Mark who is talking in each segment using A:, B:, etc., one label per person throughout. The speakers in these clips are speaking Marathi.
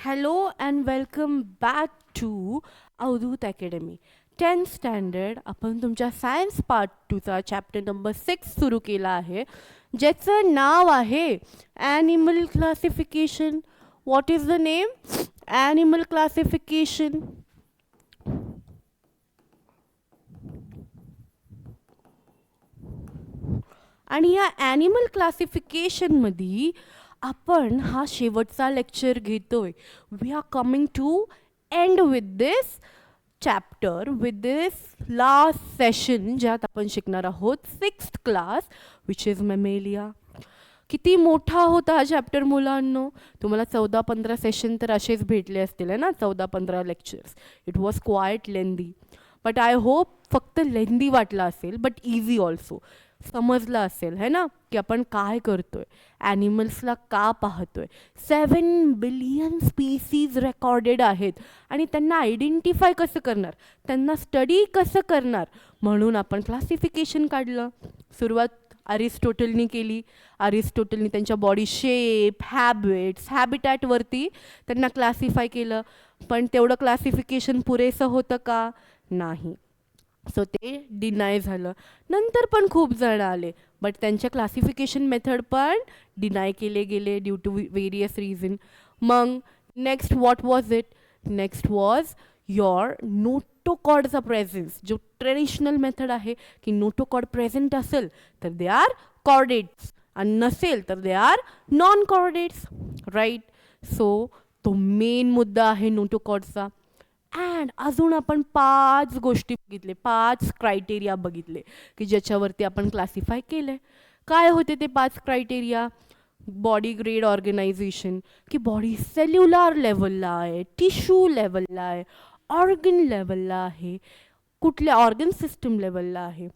A: Hello and welcome back to Avdhoot academy. 10th standard आपण तुमच्या सायन्स पार्ट 2चा चॅप्टर नंबर 6 सुरू केला आहे, ज्याचं नाव आहे animal classification. What is the name? Animal classification. आणि या ॲनिमल क्लासिफिकेशनमध्ये आपण हा शेवटचा लेक्चर घेतोय. We are coming to end with this chapter, with this last session, ज्यात आपण शिकणार आहोत 6th class which is mammalia. किती मोठा होता हा चॅप्टर मुलांनो. तुम्हाला 14-15 सेशन तर असेच भेटले असतील आहे ना, 14-15 lectures. It was quite lengthy, but I hope फक्त लेंदी वाटला असेल बट इझी ऑल्सो. समजलं असेल है ना की आपण काय करतोय, ॲनिमल्सला का पाहतोय. 7 बिलियन स्पीसीज रेकॉर्डेड आहेत आणि त्यांना आयडेंटिफाय कसं करणार, त्यांना स्टडी कसं करणार, म्हणून आपण क्लासिफिकेशन काढलं. सुरुवात अरिस्टोटलनी केली. अरिस्टोटलनी त्यांच्या बॉडी शेप, हॅबिट्स, हॅबिटॅटवरती त्यांना क्लासिफाय केलं. पण तेवढं क्लासिफिकेशन पुरेसं होतं का? नाही. सो ते डिनाय झालं. नंतर पण खूप जण आले बट त्यांच्या क्लासिफिकेशन मेथड पण डिनाय केले गेले ड्यू टू वेरियस रिझन. मग next what was it? Next was your नोटोकॉडचा प्रेझेन्स. जो ट्रेडिशनल मेथड आहे की नोटोकॉड प्रेझेंट असेल तर दे आर कॉर्डेट्स आणि नसेल तर they are non chordates, right. So तो मेन मुद्दा आहे नोटोकॉडचा. अँड अजून आपण 5 गोष्टी बघितले, 5 क्रायटेरिया बघितले की ज्याच्यावरती आपण क्लासिफाय केलं. काय होते ते 5 क्रायटेरिया? बॉडी ग्रेड ऑर्गनायझेशन, की बॉडी सेल्युलर लेवलला आहे, टिश्यू लेवलला आहे, ऑर्गन लेवलला आहे, कुठल्या ऑर्गन सिस्टम लेवलला आहे.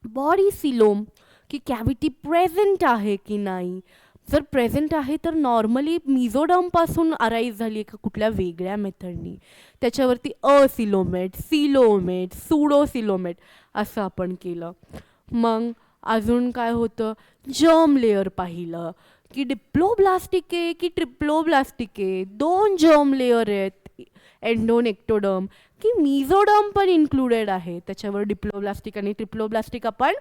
A: बॉडी सिलोम, की कॅव्हिटी प्रेझेंट आहे की नाही. जर प्रेझेंट आहे तर नॉर्मली मिझोडर्मपासून अराईज झाली आहे का कुठल्या वेगळ्या मेथडनी. त्याच्यावरती असिलोमेट, सिलोमेट, सुडोसिलोमेट असं आपण केलं. मग अजून काय होतं? जर्म लेअर पाहिलं की डिप्लोब्लास्टिक आहे की ट्रिप्लोब्लास्टिक आहे. 2 जर्म लेअर आहेत, एंडोन एक्टोडर्म, की मिझोडर्म पण इन्क्लुडेड आहे. त्याच्यावर डिप्लोब्लास्टिक आणि ट्रिप्लोब्लास्टिक आपण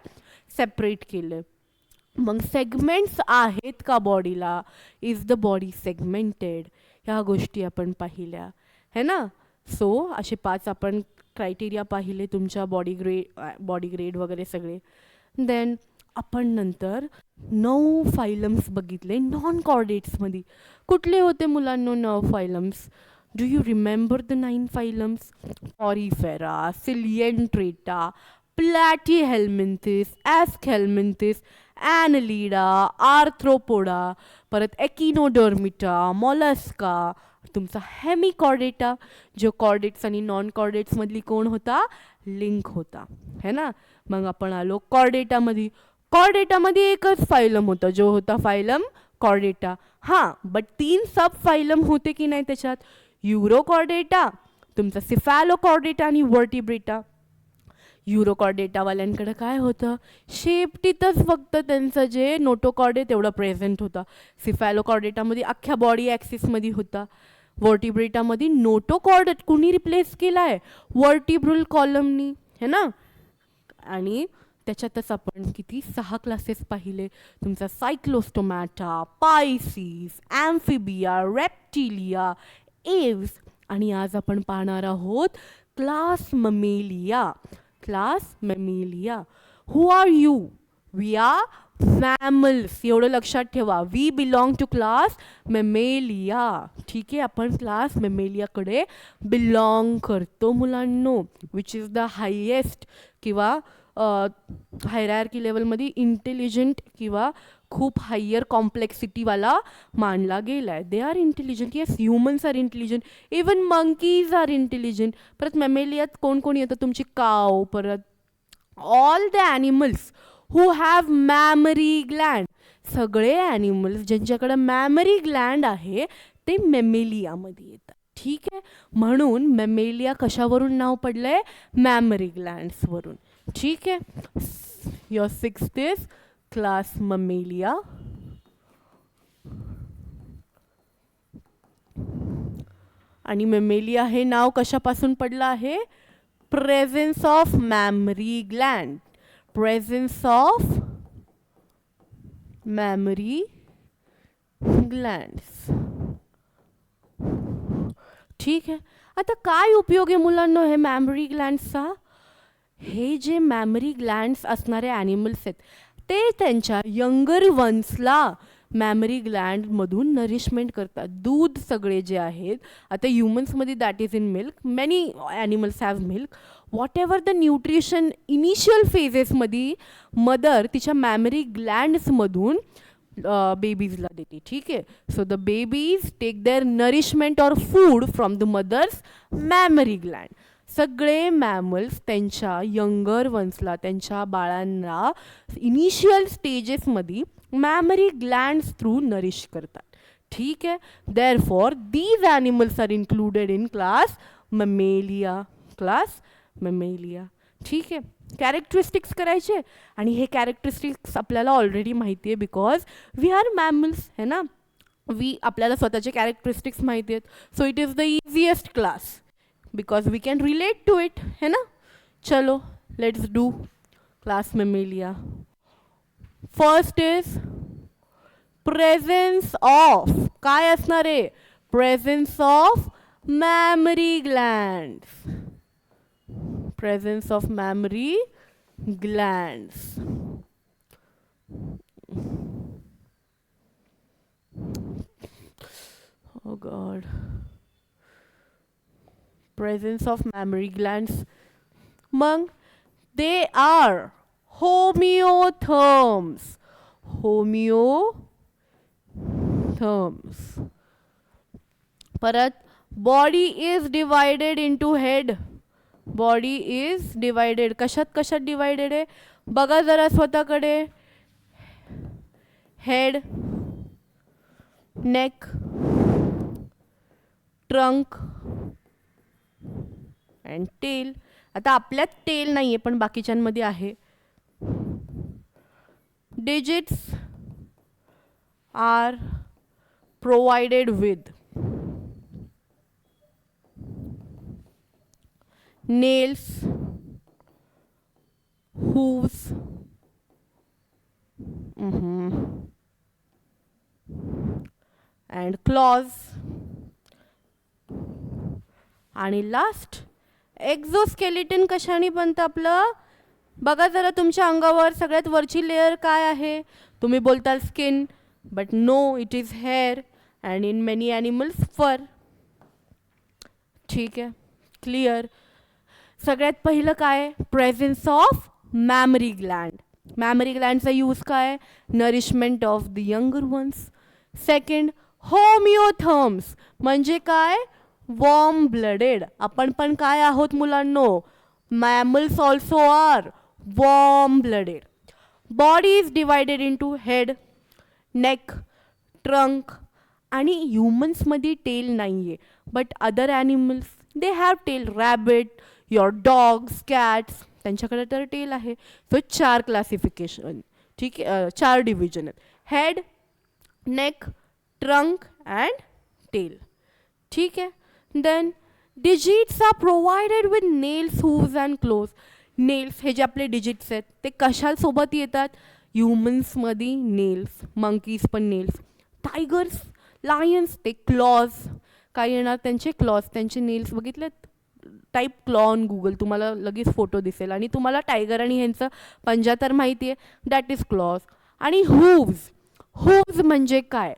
A: सेपरेट केलं. मग सेगमेंट्स आहेत का बॉडीला? Is the body segmented? ह्या गोष्टी आपण पाहिल्या है ना. सो असे 5 आपण क्रायटेरिया पाहिले तुमच्या बॉडी ग्रेड वगैरे सगळे. देन आपण नंतर 9 फायलम्स बघितले नॉन कॉर्डेट्समध्ये. कुठले होते मुलांनो 9 phylums? Do you remember the 9 phylums? Porifera, Coelenterata, Platyhelminthes, Aschelminthes, Annelida, Arthropoda, परत एकिनोडर्मिटा, मॉलस्का, तुमचा हेमिकॉर्डेटा, जो कॉर्डेट्स आणि नॉन कॉर्डेट्समधली कोण होता? लिंक होता है ना. मग आपण आलो कॉर्डेटामध्ये. कॉर्डेटामध्ये एकच फायलम होता, जो होता फायलम कॉर्डेटा. हां, बट 3 सब फायलम होते की नाही त्याच्यात? युरोकॉर्डेटा, तुमचा सिफॅलोकॉर्डेटा आणि व्हर्टिब्रेटा. युरोकॉर्डेटावाल्यांकडे काय होतं? शेपटीतच फक्त त्यांचं जे नोटोकॉर्ड आहे तेवढं प्रेझेंट होता. सिफॅलोकॉर्डेटामध्ये अख्ख्या बॉडी ॲक्सिसमध्ये होता. व्हर्टिब्रेटामध्ये नोटोकॉर्ड कुणी रिप्लेस केला आहे? व्हर्टिब्रल कॉलमनी है ना. आणि त्याच्यातच आपण किती 6 क्लासेस पाहिले. तुमचा सायक्लोस्टोमॅटा, पायसीस, ॲम्फिबिया, रेप्टिलिया, एव्स. आणि आज आपण पाहणार आहोत class Mammalia. Class Mammalia. Who are you? We are mammals. एवढं लक्षात ठेवा, we belong to class Mammalia. ठीक आहे, आपण क्लास मॅमेलियाकडे बिलॉंग करतो मुलांनो, विच इज द हायेस्ट किंवा हायरार्की लेवलमध्ये इंटेलिजंट किंवा खूप हायर कॉम्प्लेक्सिटीवाला मानला गेला आहे. They are intelligent. Yes, humans are intelligent, even monkeys are intelligent. परत मॅमेलियात कोण कोण येतं? तुमची काव, परत all the animals who have memory Gland. सगळे ॲनिमल्स ज्यांच्याकडे मॅमरी ग्लँड आहे ते मॅमेलियामध्ये येतात. ठीक आहे, म्हणून मॅमेलिया कशावरून नाव पडलंय? मॅमरी ग्लँड्सवरून. ठीक आहे. Your 6th is class Mammalia. आणि मेमेलिया हे नाव कशापासून पडलं आहे? Presence of mammary gland. Presence of mammary glands. ठीक आहे. आता काय उपयोग आहे मुलांना हे मॅमरी ग्लँड्सचा? हे जे मॅमरी ग्लँड्स असणारे ॲनिमल्स आहेत ते त्यांच्या यंगर वन्सला मॅमरी ग्लँडमधून नरिशमेंट करतात. दूध सगळे जे आहेत, आता ह्युमन्समध्ये that is in milk, many animals have milk. What ever the nutrition initial फेजेसमध्ये mother तिच्या मॅमरी ग्लँड्समधून बेबीजला देते. ठीक आहे. So the babies take there nourishment or food from the mother's memory Gland. सगळे मॅमल्स त्यांच्या यंगर वन्सला, त्यांच्या बाळांना initial स्टेजेसमध्ये memory glands through nourish करतात. ठीक आहे. Therefore these animals R included in class Mammalia. Class Mammalia. ठीक आहे. कॅरेक्टरिस्टिक्स करायचे आणि हे कॅरेक्टरिस्टिक्स आपल्याला ऑलरेडी माहिती आहे बिकॉज वी आर मॅमल्स है ना. आपल्याला स्वतःचे कॅरेक्टरिस्टिक्स माहिती आहेत. So it is the easiest class because we can relate to it, है ना. चलो let's do class mammalia. First is presence of, काय असणार आहे? Presence of mammary glands. Presence of mammary glands. Oh God. Presence of mammary glands. Mung, they are homeotherms. Homeotherms. Parat, body is divided into head. Body is divided. कशात divided आहे? बघा जरा स्वतःकडे. Head, neck, trunk and tail. आता आपल्यात टेल नाही आहे पण बाकीच्यांमध्ये आहे. Digits are provided with nails, hooves, and claws. आणि लास्ट एक्झोस्केलेटन कशाने बनतं आपलं? बघा जरा तुमच्या अंगावर सगळ्यात वरची लेअर काय आहे? तुम्ही बोलताल skin, but no, it is hair and in many animals fur. ठीक आहे. क्लिअर. सगळ्यात पहिलं काय? Presence of mammary gland. Mammary ग्लँडचा यूज काय? Nourishment of the younger ones. Second, homeotherms म्हणजे काय? Warm blooded. आपण पण काय आहोत मुलांनो? Mammals also are warm blooded. Body is divided into head, neck, trunk. आणि ह्युमन्समध्ये टेल नाही आहे but other animals they have tail. Rabbit, your dogs, cats, त्यांच्याकडे तर टेल आहे. So 4 classification. ठीक आहे. 4 डिव्हिजन आहेत. Head, neck, trunk and tail. ठीक आहे. Then digits are provided with nails, hooves and claws. Nails हे जे आपले डिजिट्स आहेत ते कशासोबत येतात? ह्युमन्समध्ये नेल्स, मंकीज पण नेल्स, टायगर्स, लायन्स ते क्लॉज. काय येणार? त्यांचे क्लॉज, त्यांचे नेल्स. बघितलेत? टाईप क्लॉ ऑन गुगल, तुम्हाला लगेच फोटो दिसेल. आणि तुम्हाला टायगर आणि ह्यांचं पंजा तर माहिती आहे, दॅट इज क्लॉज. आणि हूव्ज. हूव्ज म्हणजे काय?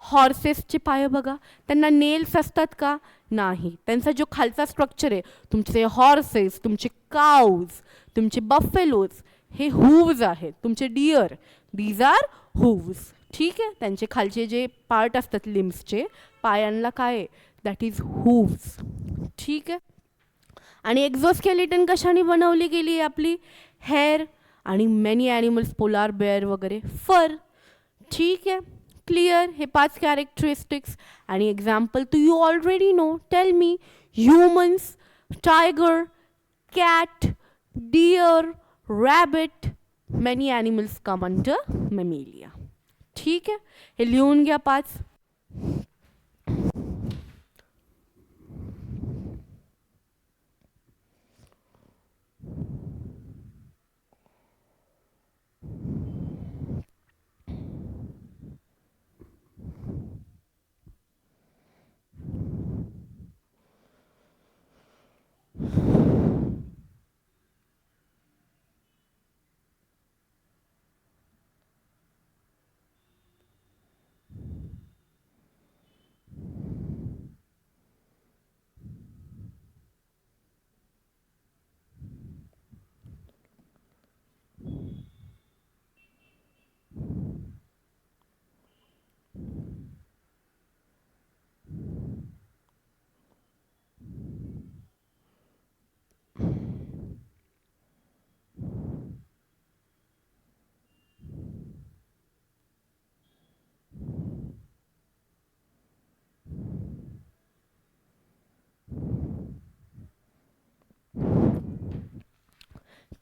A: हॉर्सेसचे पाय बघा, त्यांना नेल्स असतात का? नाही. त्यांचा जो खालचा स्ट्रक्चर आहे, तुमचे हॉर्सेस, तुमचे काऊज, तुमचे बफेलोज, हे हूव्ज आहेत. तुमचे डिअर, दीज आर हूव्ज. ठीक आहे. त्यांचे खालचे जे पार्ट असतात लिम्सचे, पायांना काय आहे? That is hooves. ठीक आहे. आणि एक्झोस्केलेटन कशाने बनवली गेली आहे आपली? हेअर. आणि मेनी ॲनिमल्स, पोलार बेअर वगैरे, फर. ठीक आहे. क्लिअर. हे 5 कॅरेक्टरिस्टिक्स. आणि एक्झाम्पल तू you already know. Tell me. Humans, tiger, cat, deer, rabbit, many animals come under Mammalia. ठीक आहे. हे लिहून घ्या 5.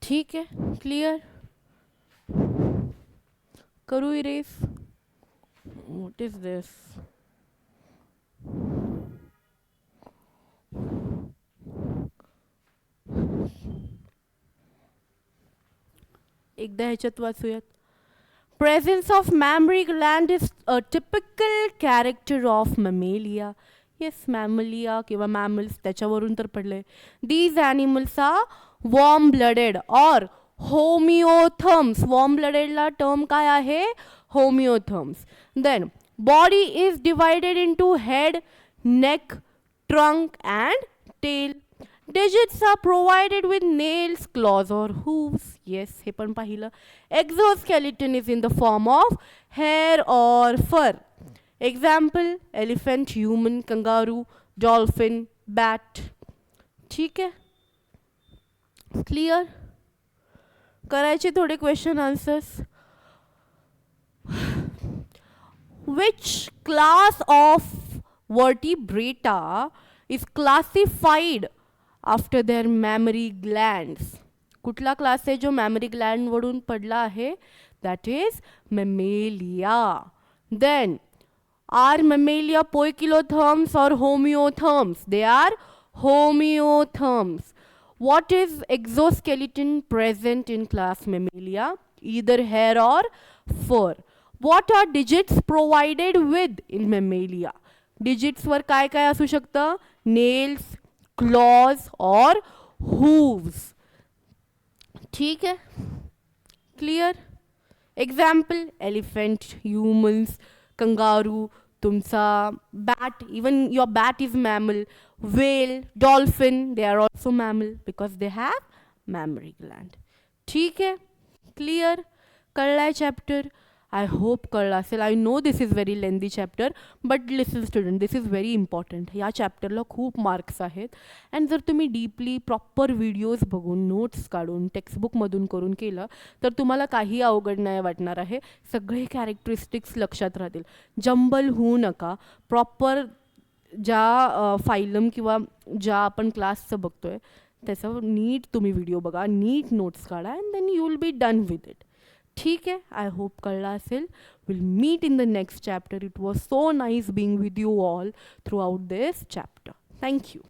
A: ठीक है, क्लियर. करू इरेज. व्हाट इज दिस. एकदा ह्याच्यात वाचूयात. Presence of mammary gland is a typical character of mammalia. Yes, mammalia किंवा mammals त्याच्यावरून तर पडले. These animals are warm blooded or homeotherms. Warm blooded ला term काय आहे? Homeotherms. Then body is divided into head, neck, trunk and tail. Digits are provided with nails, claws or hooves. Yes, हे पण पाहिलं. Exoskeleton is in the form of hair or fur. Example, elephant, human, kangaroo, dolphin, bat. ठीक है, क्लियर. करायचे थोडे question answers. Which class of vertebrata is classified after their mammary glands. कुठला क्लास आहे जो मॅमरी ग्लँड वरून पडला आहे? That is Mammalia. Then are Mammalia poikilotherms और homeotherms? They are homeotherms. What is exoskeleton present in class Mammalia? Either hair or fur. What are digits provided with in Mammalia? Digits वर काय काय असू शकतं? Nails, claws और hooves. ठीक है, clear. Example, elephant, humans, kangaroo, तुमचा bat, even your bat is mammal. Whale, dolphin, they are also mammal because they have mammary gland. ठीक है, क्लियर. कळलाय चॅप्टर. आय होप कळलं असेल. I know this is very lengthy chapter, but listen student, this is very important. या चॅप्टरला खूप मार्क्स आहेत. अँड जर तुम्ही डीपली प्रॉपर व्हिडिओज बघून, नोट्स काढून, टेक्स्टबुकमधून करून केलं तर तुम्हाला काही अवघड नाही वाटणार आहे. सगळे कॅरेक्टरिस्टिक्स लक्षात राहतील. जंबल होऊ नका. प्रॉपर ज्या फायलम किंवा ज्या आपण क्लासचं बघतोय त्याचं नीट तुम्ही व्हिडिओ बघा, नीट नोट्स काढा, and then you will be done with it. ठीक है, आई होप कळला असेल. Will meet in the next chapter. It was so nice being with you all throughout this chapter. Thank you.